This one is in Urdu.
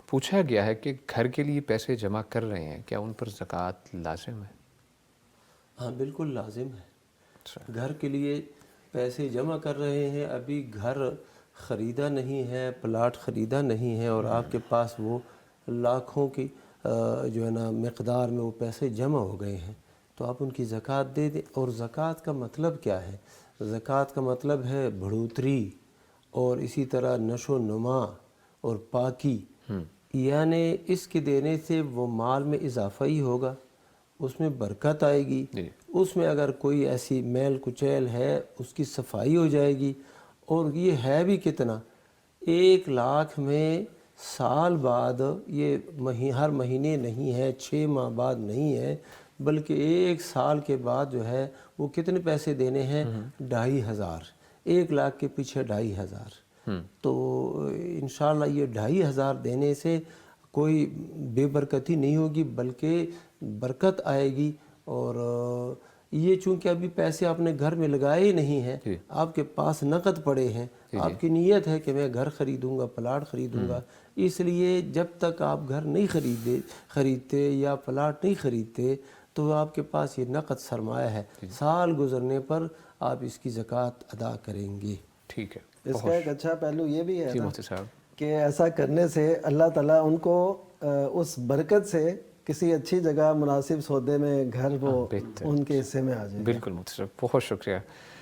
پوچھا گیا ہے کہ گھر کے لیے پیسے جمع کر رہے ہیں، کیا ان پر زکوٰۃ لازم ہے؟ ہاں بالکل لازم ہے. اچھا. گھر کے لیے پیسے جمع کر رہے ہیں، ابھی گھر خریدا نہیں ہے، پلاٹ خریدا نہیں ہے، اور آپ کے پاس وہ لاکھوں کی جو ہے نا مقدار میں وہ پیسے جمع ہو گئے ہیں، تو آپ ان کی زکوٰۃ دے دیں. اور زکوٰۃ کا مطلب کیا ہے؟ زکوٰۃ کا مطلب ہے بڑھوتری اور اسی طرح نشو و نما اور پاکی. یعنی اس کے دینے سے وہ مال میں اضافہ ہی ہوگا، اس میں برکت آئے گی، جی. اس میں اگر کوئی ایسی میل کچیل ہے اس کی صفائی ہو جائے گی. اور یہ ہے بھی کتنا، 1,00,000 میں سال بعد، یہ ہر مہینے نہیں ہے، 6 ماہ بعد نہیں ہے، بلکہ 1 سال کے بعد جو ہے وہ کتنے پیسے دینے ہیں؟ 2,500. 1,00,000 کے پیچھے 2,500. تو انشاءاللہ یہ 2,500 دینے سے کوئی بے برکتی نہیں ہوگی، بلکہ برکت آئے گی. اور یہ چونکہ ابھی پیسے آپ نے گھر میں لگائے ہی نہیں ہیں، آپ کے پاس نقد پڑے ہیں، آپ کی نیت ہے کہ میں گھر خریدوں گا، پلاٹ خریدوں گا، اس لیے جب تک آپ گھر نہیں خریدتے یا پلاٹ نہیں خریدتے تو آپ کے پاس یہ نقد سرمایہ ہے. سال گزرنے پر آپ اس کی زکوٰۃ ادا کریں گے. ٹھیک ہے. اس کا ایک اچھا پہلو یہ بھی ہے جی نا مفتی صاحب. کہ ایسا کرنے سے اللہ تعالیٰ ان کو اس برکت سے کسی اچھی جگہ مناسب سودے میں گھر وہ بہتر. ان کے حصے میں آ جائے گا. بالکل مفتی صاحب، بہت شکریہ.